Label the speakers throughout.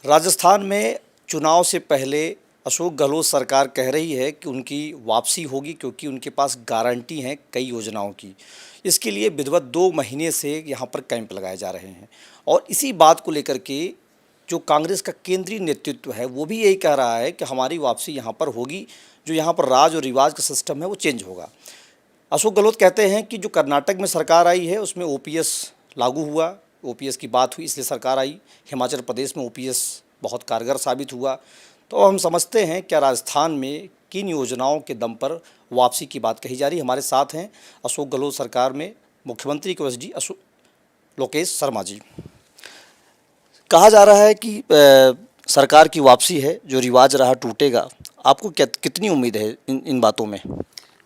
Speaker 1: राजस्थान में चुनाव से पहले अशोक गहलोत सरकार कह रही है कि उनकी वापसी होगी क्योंकि उनके पास गारंटी हैं कई योजनाओं की। इसके लिए विधिवत 2 महीने से यहाँ पर कैंप लगाए जा रहे हैं और इसी बात को लेकर के जो कांग्रेस का केंद्रीय नेतृत्व है वो भी यही कह रहा है कि हमारी वापसी यहाँ पर होगी। जो यहाँ पर राज और रिवाज का सिस्टम है वो चेंज होगा। अशोक गहलोत कहते हैं कि जो कर्नाटक में सरकार आई है उसमें ओपीएस लागू हुआ, ओपीएस की बात हुई इसलिए सरकार आई। हिमाचल प्रदेश में ओपीएस बहुत कारगर साबित हुआ। तो हम समझते हैं क्या राजस्थान में किन योजनाओं के दम पर वापसी की बात कही जा रही है। हमारे साथ हैं अशोक गहलोत सरकार में मुख्यमंत्री के ओएसडी अशोक लोकेश शर्मा जी। कहा जा रहा है कि सरकार की वापसी है, जो रिवाज रहा टूटेगा। आपको क्या कितनी उम्मीद है इन बातों में?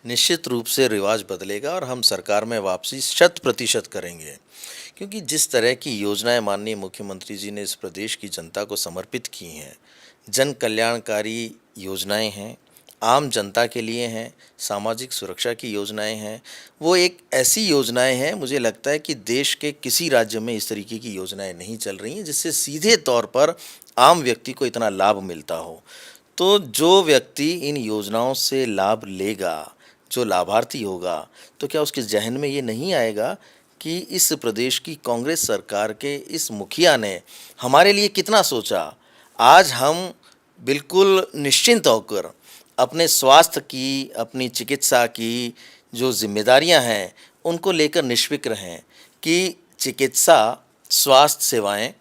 Speaker 2: निश्चित रूप से रिवाज बदलेगा और हम सरकार में वापसी 100% करेंगे, क्योंकि जिस तरह की योजनाएं माननीय मुख्यमंत्री जी ने इस प्रदेश की जनता को समर्पित की हैं, जन कल्याणकारी योजनाएं हैं, आम जनता के लिए हैं, सामाजिक सुरक्षा की योजनाएं हैं। वो एक ऐसी योजनाएं हैं, मुझे लगता है कि देश के किसी राज्य में इस तरीके की योजनाएं नहीं चल रही हैं जिससे सीधे तौर पर आम व्यक्ति को इतना लाभ मिलता हो। तो जो व्यक्ति इन योजनाओं से लाभ लेगा, जो लाभार्थी होगा, तो क्या उसके ज़हन में ये नहीं आएगा कि इस प्रदेश की कांग्रेस सरकार के इस मुखिया ने हमारे लिए कितना सोचा। आज हम बिल्कुल निश्चिंत होकर अपने स्वास्थ्य की, अपनी चिकित्सा की जो जिम्मेदारियां हैं उनको लेकर निश्फिक्र हैं कि चिकित्सा, स्वास्थ्य सेवाएं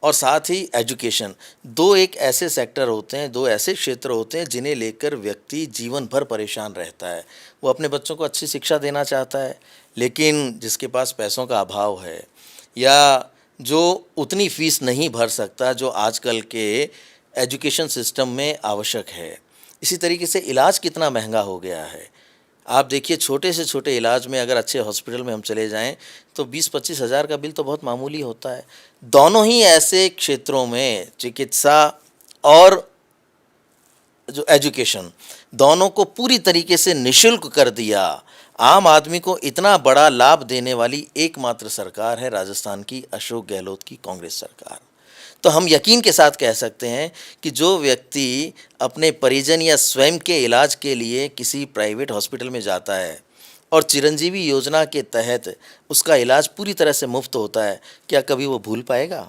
Speaker 2: और साथ ही एजुकेशन, दो एक ऐसे सेक्टर होते हैं, दो ऐसे क्षेत्र होते हैं जिन्हें लेकर व्यक्ति जीवन भर परेशान रहता है। वो अपने बच्चों को अच्छी शिक्षा देना चाहता है, लेकिन जिसके पास पैसों का अभाव है या जो उतनी फीस नहीं भर सकता जो आजकल के एजुकेशन सिस्टम में आवश्यक है। इसी तरीके से इलाज कितना महंगा हो गया है। आप देखिए, छोटे से छोटे इलाज में अगर अच्छे हॉस्पिटल में हम चले जाएं तो 20-25 हज़ार का बिल तो बहुत मामूली होता है। दोनों ही ऐसे क्षेत्रों में, चिकित्सा और जो एजुकेशन, दोनों को पूरी तरीके से निःशुल्क कर दिया। आम आदमी को इतना बड़ा लाभ देने वाली एकमात्र सरकार है राजस्थान की अशोक गहलोत की कांग्रेस सरकार। तो हम यकीन के साथ कह सकते हैं कि जो व्यक्ति अपने परिजन या स्वयं के इलाज के लिए किसी प्राइवेट हॉस्पिटल में जाता है और चिरंजीवी योजना के तहत उसका इलाज पूरी तरह से मुफ्त होता है, क्या कभी वो भूल पाएगा?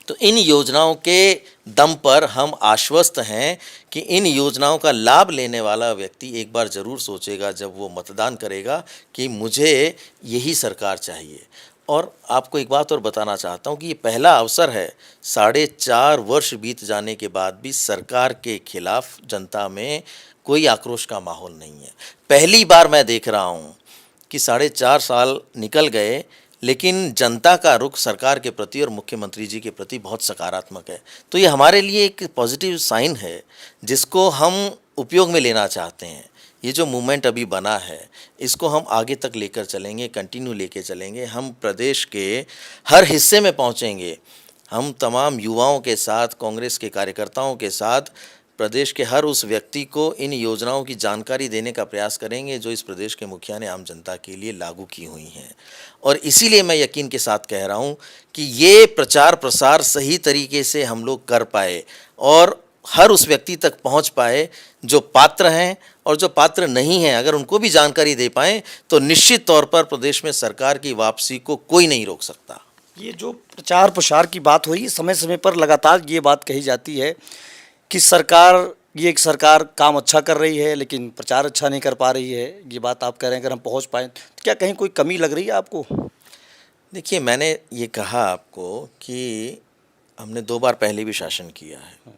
Speaker 2: तो इन योजनाओं के दम पर हम आश्वस्त हैं कि इन योजनाओं का लाभ लेने वाला व्यक्ति एक बार ज़रूर सोचेगा जब वो मतदान करेगा कि मुझे यही सरकार चाहिए। और आपको एक बात और बताना चाहता हूँ कि ये पहला अवसर है, 4.5 वर्ष बीत जाने के बाद भी सरकार के खिलाफ जनता में कोई आक्रोश का माहौल नहीं है। पहली बार मैं देख रहा हूँ कि 4.5 साल निकल गए, लेकिन जनता का रुख सरकार के प्रति और मुख्यमंत्री जी के प्रति बहुत सकारात्मक है। तो ये हमारे लिए एक पॉजिटिव साइन है जिसको हम उपयोग में लेना चाहते हैं। ये जो मूवमेंट अभी बना है इसको हम आगे तक लेकर चलेंगे, कंटिन्यू लेके चलेंगे। हम प्रदेश के हर हिस्से में पहुंचेंगे। हम तमाम युवाओं के साथ, कांग्रेस के कार्यकर्ताओं के साथ प्रदेश के हर उस व्यक्ति को इन योजनाओं की जानकारी देने का प्रयास करेंगे जो इस प्रदेश के मुखिया ने आम जनता के लिए लागू की हुई हैं। और इसीलिए मैं यकीन के साथ कह रहा हूँ कि ये प्रचार प्रसार सही तरीके से हम लोग कर पाए और हर उस व्यक्ति तक पहुँच पाए जो पात्र हैं, और जो पात्र नहीं हैं अगर उनको भी जानकारी दे पाएँ तो निश्चित तौर पर प्रदेश में सरकार की वापसी को कोई नहीं रोक सकता।
Speaker 1: ये जो प्रचार प्रसार की बात हुई, समय समय पर लगातार ये बात कही जाती है कि एक सरकार काम अच्छा कर रही है लेकिन प्रचार अच्छा नहीं कर पा रही है। ये बात आप कह रहे हैं अगर हम पहुंच पाएँ तो क्या कहीं कोई कमी लग रही है आपको?
Speaker 2: देखिए, मैंने ये कहा आपको कि हमने 2 बार पहले भी शासन किया है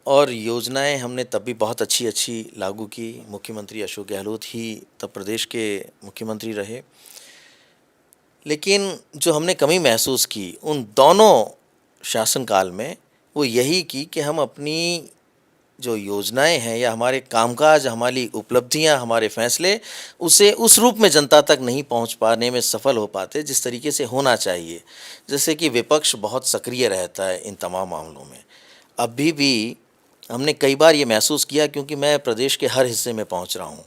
Speaker 2: और योजनाएं हमने तब भी बहुत अच्छी अच्छी लागू की। मुख्यमंत्री अशोक गहलोत ही तब प्रदेश के मुख्यमंत्री रहे। लेकिन जो हमने कमी महसूस की उन दोनों शासनकाल में, वो यही की कि हम अपनी जो योजनाएं हैं या हमारे कामकाज, हमारी उपलब्धियां, हमारे फैसले उसे उस रूप में जनता तक नहीं पहुंच पाने में सफल हो पाते जिस तरीके से होना चाहिए। जैसे कि विपक्ष बहुत सक्रिय रहता है इन तमाम मामलों में। अभी भी हमने कई बार ये महसूस किया, क्योंकि मैं प्रदेश के हर हिस्से में पहुंच रहा हूं,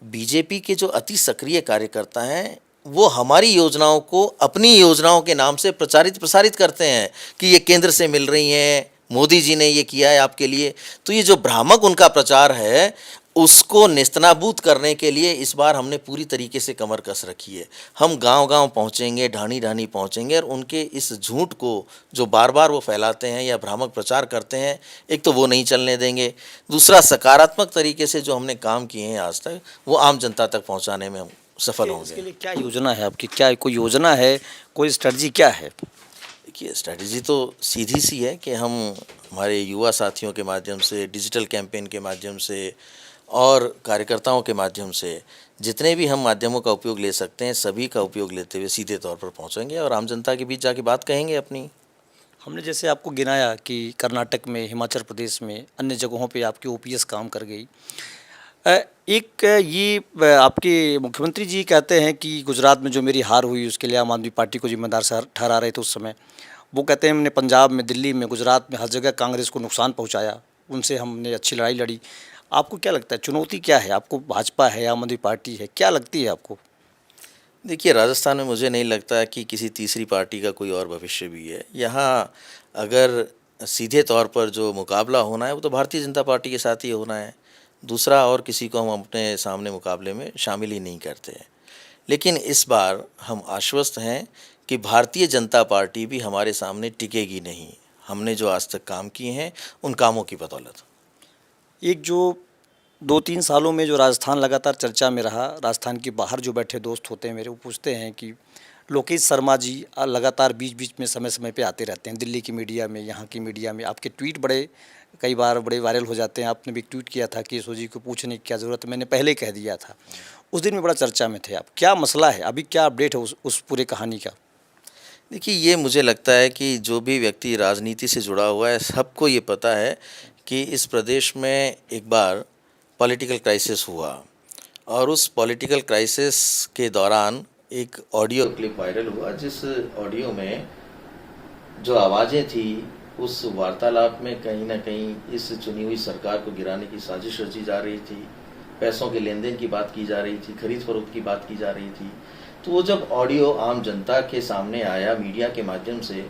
Speaker 2: बीजेपी के जो अति सक्रिय कार्यकर्ता हैं वो हमारी योजनाओं को अपनी योजनाओं के नाम से प्रसारित करते हैं कि ये केंद्र से मिल रही हैं, मोदी जी ने ये किया है आपके लिए। तो ये जो भ्रामक उनका प्रचार है, उसको नेस्तनाबूद करने के लिए इस बार हमने पूरी तरीके से कमर कस रखी है। हम गांव-गांव पहुंचेंगे, ढाणी-ढाणी पहुंचेंगे और उनके इस झूठ को जो बार-बार वो फैलाते हैं या भ्रामक प्रचार करते हैं, एक तो वो नहीं चलने देंगे। दूसरा, सकारात्मक तरीके से जो हमने काम किए हैं आज तक, वो आम जनता तक पहुंचाने में हम सफल
Speaker 1: इसके
Speaker 2: होंगे।
Speaker 1: लिए क्या योजना है आपकी? क्या कोई योजना है, कोई स्ट्रेटजी क्या है?
Speaker 2: देखिए, स्ट्रैटेजी तो सीधी सी है कि हम हमारे युवा साथियों के माध्यम से, डिजिटल कैंपेन के माध्यम से और कार्यकर्ताओं के माध्यम से जितने भी हम माध्यमों का उपयोग ले सकते हैं, सभी का उपयोग लेते हुए सीधे तौर पर पहुंचेंगे और आम जनता के बीच जाके बात कहेंगे अपनी।
Speaker 1: हमने जैसे आपको गिनाया कि कर्नाटक में, हिमाचल प्रदेश में, अन्य जगहों पे आपकी ओपीएस काम कर गई। एक ये आपके मुख्यमंत्री जी कहते हैं कि गुजरात में जो मेरी हार हुई उसके लिए आम आदमी पार्टी को जिम्मेदार ठहरा रहे थे उस समय। वो कहते हैं हमने पंजाब में, दिल्ली में, गुजरात में हर जगह कांग्रेस को नुकसान पहुंचाया, उनसे हमने अच्छी लड़ाई लड़ी। आपको क्या लगता है चुनौती क्या है? आपको भाजपा है, आम आदमी पार्टी है, क्या लगती है आपको?
Speaker 2: देखिए, राजस्थान में मुझे नहीं लगता कि किसी तीसरी पार्टी का कोई और भविष्य भी है। यहाँ अगर सीधे तौर पर जो मुकाबला होना है वो तो भारतीय जनता पार्टी के साथ ही होना है। दूसरा और किसी को हम अपने सामने मुकाबले में शामिल ही नहीं करते हैं। लेकिन इस बार हम आश्वस्त हैं कि भारतीय जनता पार्टी भी हमारे सामने टिकेगी नहीं। हमने जो आज तक काम किए हैं उन कामों की बदौलत।
Speaker 1: एक जो 2-3 सालों में जो राजस्थान लगातार चर्चा में रहा, राजस्थान के बाहर जो बैठे दोस्त होते हैं मेरे, वो पूछते हैं कि लोकेश शर्मा जी लगातार बीच-बीच में समय-समय पे आते रहते हैं, दिल्ली की मीडिया में, यहाँ की मीडिया में। आपके ट्वीट कई बार बड़े वायरल हो जाते हैं। आपने भी एक ट्वीट किया था कि यशोद जी को पूछने की क्या ज़रूरत है, मैंने पहले ही कह दिया था। उस दिन में बड़ा चर्चा में थे आप। क्या मसला है? अभी क्या अपडेट है उस पूरे कहानी का?
Speaker 2: देखिए, ये मुझे लगता है कि जो भी व्यक्ति राजनीति से जुड़ा हुआ है, सबको ये पता है कि इस प्रदेश में एक बार पॉलिटिकल क्राइसिस हुआ और उस पॉलिटिकल क्राइसिस के दौरान एक ऑडियो क्लिप वायरल हुआ, जिस ऑडियो में जो आवाज़ें थी उस वार्तालाप में कहीं ना कहीं इस चुनी हुई सरकार को गिराने की साजिश रची जा रही थी। पैसों के लेन देन की बात की जा रही थी, खरीद फरोख्त की बात की जा रही थी। तो वो जब ऑडियो आम जनता के सामने आया मीडिया के माध्यम से,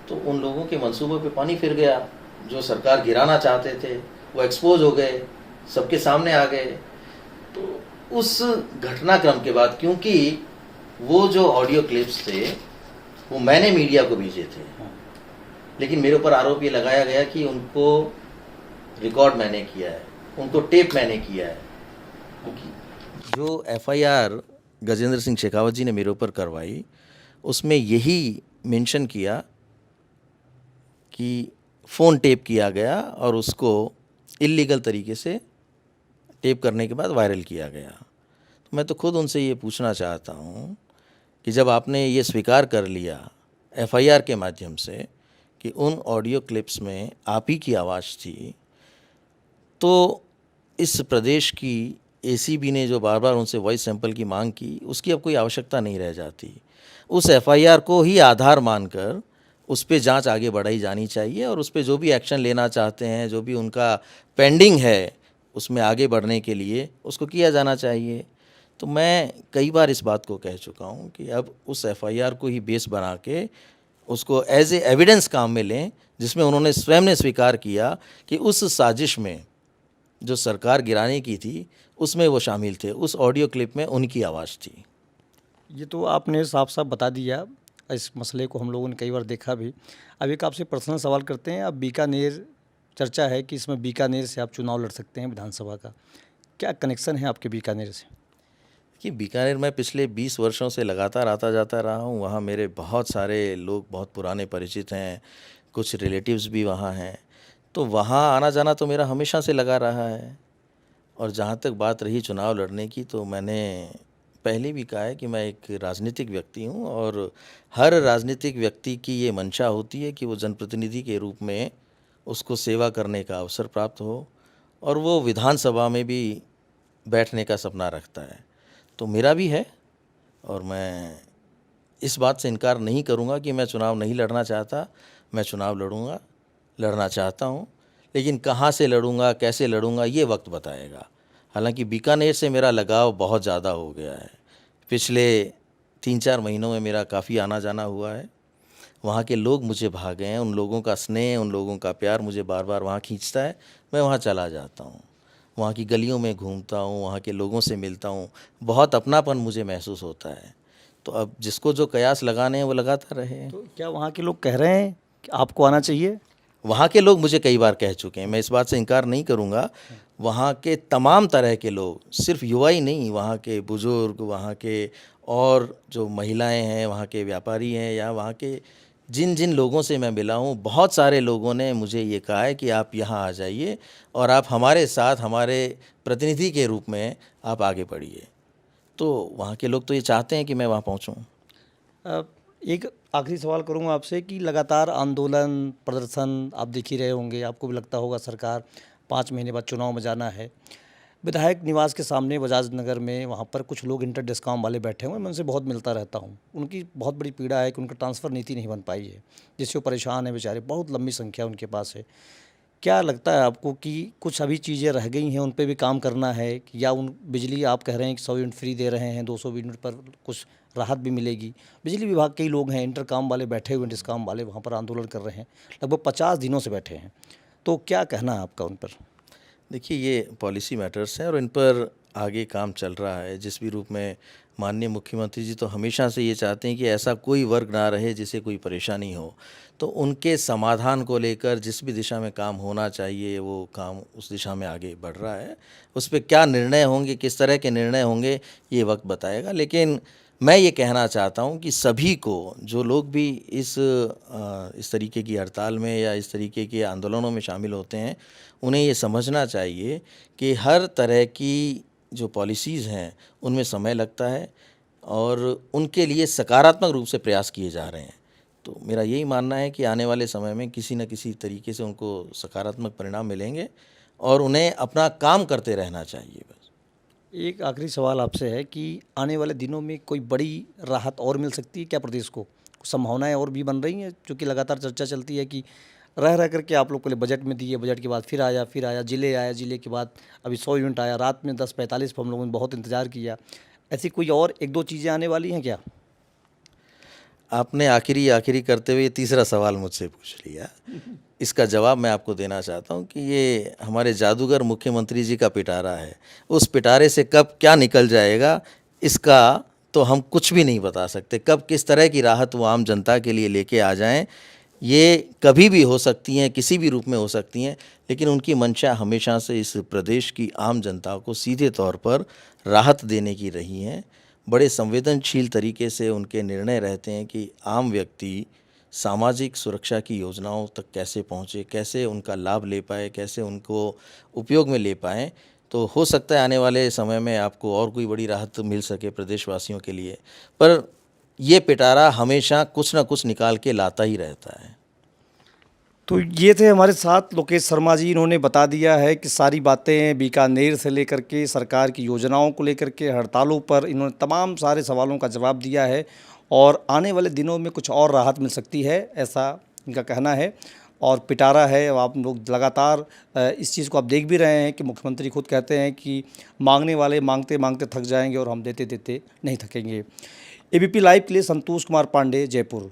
Speaker 2: तो उन लोगों के मंसूबों पे पानी फिर गया। जो सरकार गिराना चाहते थे वो एक्सपोज हो गए, सबके सामने आ गए। तो उस घटनाक्रम के बाद, क्योंकि वो जो ऑडियो क्लिप्स थे वो मैंने मीडिया को भेजे थे, लेकिन मेरे ऊपर आरोप ये लगाया गया कि उनको रिकॉर्ड मैंने किया है, उनको टेप मैंने किया है। जो एफआईआर गजेंद्र सिंह शेखावत जी ने मेरे ऊपर करवाई, उसमें यही मेंशन किया कि फ़ोन टेप किया गया और उसको इल्लीगल तरीके से टेप करने के बाद वायरल किया गया। तो मैं तो खुद उनसे ये पूछना चाहता हूँ कि जब आपने ये स्वीकार कर लिया एफआईआर के माध्यम से कि उन ऑडियो क्लिप्स में आप ही की आवाज़ थी, तो इस प्रदेश की एसीबी ने जो बार बार उनसे वॉइस सैंपल की मांग की, उसकी अब कोई आवश्यकता नहीं रह जाती। उस एफआईआर को ही आधार मानकर उस पे जांच आगे बढ़ाई जानी चाहिए और उस पे जो भी एक्शन लेना चाहते हैं, जो भी उनका पेंडिंग है उसमें आगे बढ़ने के लिए, उसको किया जाना चाहिए। तो मैं कई बार इस बात को कह चुका हूँ कि अब उस एफआईआर को ही बेस बना के उसको एज ए एविडेंस काम में लें, जिसमें उन्होंने स्वयं ने स्वीकार किया कि उस साजिश में जो सरकार गिराने की थी उसमें वो शामिल थे। उस ऑडियो क्लिप में उनकी आवाज़ थी।
Speaker 1: ये तो आपने साफ-साफ बता दिया। इस मसले को हम लोगों ने कई बार देखा भी। अब एक आपसे पर्सनल सवाल करते हैं। अब बीकानेर, चर्चा है कि इसमें बीकानेर से आप चुनाव लड़ सकते हैं विधानसभा का। क्या कनेक्शन है आपके बीकानेर से?
Speaker 2: कि बीकानेर में पिछले 20 वर्षों से लगातार आता जाता रहा हूँ। वहाँ मेरे बहुत सारे लोग बहुत पुराने परिचित हैं, कुछ रिलेटिव्स भी वहाँ हैं। तो वहाँ आना जाना तो मेरा हमेशा से लगा रहा है। और जहाँ तक बात रही चुनाव लड़ने की, तो मैंने पहले भी कहा है कि मैं एक राजनीतिक व्यक्ति हूँ और हर राजनीतिक व्यक्ति की ये मंशा होती है कि वो जनप्रतिनिधि के रूप में उसको सेवा करने का अवसर प्राप्त हो और वो विधानसभा में भी बैठने का सपना रखता है। तो मेरा भी है और मैं इस बात से इनकार नहीं करूँगा कि मैं चुनाव नहीं लड़ना चाहता। मैं चुनाव लड़ना चाहता हूँ, लेकिन कहाँ से लड़ूँगा, कैसे लड़ूँगा, ये वक्त बताएगा। हालांकि बीकानेर से मेरा लगाव बहुत ज़्यादा हो गया है। पिछले 3-4 महीनों में मेरा काफ़ी आना जाना हुआ है। वहाँ के लोग मुझे भा गए हैं, उन लोगों का स्नेह, उन लोगों का प्यार मुझे बार बार वहाँ खींचता है। मैं वहाँ चला जाता हूँ, वहाँ की गलियों में घूमता हूँ, वहाँ के लोगों से मिलता हूँ, बहुत अपनापन मुझे महसूस होता है। तो अब जिसको जो कयास लगाने हैं वो लगाता रहे।
Speaker 1: तो क्या वहाँ के लोग कह रहे हैं कि आपको आना चाहिए?
Speaker 2: वहाँ के लोग मुझे कई बार कह चुके हैं, मैं इस बात से इनकार नहीं करूँगा। वहाँ के तमाम तरह के लोग, सिर्फ युवा ही नहीं, वहाँ के बुज़ुर्ग, वहाँ के और जो महिलाएं हैं, वहाँ के व्यापारी हैं, या वहाँ के जिन जिन लोगों से मैं मिला हूँ, बहुत सारे लोगों ने मुझे ये कहा है कि आप यहाँ आ जाइए और आप हमारे साथ हमारे प्रतिनिधि के रूप में आप आगे बढ़िए। तो वहाँ के लोग तो ये चाहते हैं कि मैं वहाँ पहुँचूँ।
Speaker 1: एक आखिरी सवाल करूंगा आपसे कि लगातार आंदोलन, प्रदर्शन आप देख ही रहे होंगे, आपको भी लगता होगा सरकार 5 महीने बाद चुनाव में जाना है। विधायक निवास के सामने बजाज नगर में वहाँ पर कुछ लोग इंटर डिस्कॉम वाले बैठे हुए हैं, मैं उनसे बहुत मिलता रहता हूँ। उनकी बहुत बड़ी पीड़ा है कि उनका ट्रांसफ़र नीति नहीं बन पाई है, जिससे वो परेशान है बेचारे, बहुत लंबी संख्या उनके पास है। क्या लगता है आपको कि कुछ अभी चीज़ें रह गई हैं, उन पे भी काम करना है, या उन बिजली आप कह रहे हैं कि 100 यूनिट फ्री दे रहे हैं, 200 यूनिट पर कुछ राहत भी मिलेगी। बिजली विभाग के ही लोग हैं, इंटरकॉम वाले बैठे हुए हैं, डिस्कॉम वाले वहाँ पर आंदोलन कर रहे हैं, लगभग 50 दिनों से बैठे हैं। तो क्या कहना है आपका उन पर?
Speaker 2: देखिए, ये पॉलिसी मैटर्स हैं और इन पर आगे काम चल रहा है। जिस भी रूप में माननीय मुख्यमंत्री जी तो हमेशा से ये चाहते हैं कि ऐसा कोई वर्ग ना रहे जिसे कोई परेशानी हो। तो उनके समाधान को लेकर जिस भी दिशा में काम होना चाहिए, वो काम उस दिशा में आगे बढ़ रहा है। उस पे क्या निर्णय होंगे, किस तरह के निर्णय होंगे, ये वक्त बताएगा। लेकिन मैं ये कहना चाहता हूँ कि सभी को, जो लोग भी इस तरीके की हड़ताल में या इस तरीके के आंदोलनों में शामिल होते हैं, उन्हें ये समझना चाहिए कि हर तरह की जो पॉलिसीज़ हैं उनमें समय लगता है और उनके लिए सकारात्मक रूप से प्रयास किए जा रहे हैं। तो मेरा यही मानना है कि आने वाले समय में किसी न किसी तरीके से उनको सकारात्मक परिणाम मिलेंगे और उन्हें अपना काम करते रहना चाहिए बस।
Speaker 1: एक आखिरी सवाल आपसे है कि आने वाले दिनों में कोई बड़ी राहत और मिल सकती है क्या प्रदेश को? कुछ संभावनाएँ और भी बन रही हैं? चूँकि लगातार चर्चा चलती है कि रह रह करके आप लोग पहले बजट में दिए, बजट के बाद फिर आया, जिले के बाद अभी 100 यूनिट आया, रात में 10:45 पर हम लोगों ने बहुत इंतज़ार किया। ऐसी कोई और 1-2 चीज़ें आने वाली हैं क्या?
Speaker 2: आपने आखिरी करते हुए तीसरा सवाल मुझसे पूछ लिया। इसका जवाब मैं आपको देना चाहता हूँ कि ये हमारे जादूगर मुख्यमंत्री जी का पिटारा है। उस पिटारे से कब क्या निकल जाएगा, इसका तो हम कुछ भी नहीं बता सकते। कब किस तरह की राहत वो आम जनता के लिए लेके आ जाएं, ये कभी भी हो सकती हैं, किसी भी रूप में हो सकती हैं। लेकिन उनकी मंशा हमेशा से इस प्रदेश की आम जनता को सीधे तौर पर राहत देने की रही हैं। बड़े संवेदनशील तरीके से उनके निर्णय रहते हैं कि आम व्यक्ति सामाजिक सुरक्षा की योजनाओं तक कैसे पहुँचे, कैसे उनका लाभ ले पाए, कैसे उनको उपयोग में ले पाएँ। तो हो सकता है आने वाले समय में आपको और कोई बड़ी राहत मिल सके प्रदेशवासियों के लिए, पर ये पिटारा हमेशा कुछ न कुछ निकाल के लाता ही रहता है।
Speaker 1: तो ये थे हमारे साथ लोकेश शर्मा जी। इन्होंने बता दिया है कि सारी बातें बीकानेर से लेकर के सरकार की योजनाओं को लेकर के, हड़तालों पर इन्होंने तमाम सारे सवालों का जवाब दिया है और आने वाले दिनों में कुछ और राहत मिल सकती है, ऐसा इनका कहना है। और पिटारा है, अब आप लोग लगातार इस चीज़ को आप देख भी रहे हैं कि मुख्यमंत्री खुद कहते हैं कि मांगने वाले मांगते मांगते थक जाएंगे और हम देते देते नहीं थकेंगे। एबीपी लाइव के लिए संतोष कुमार पांडे, जयपुर।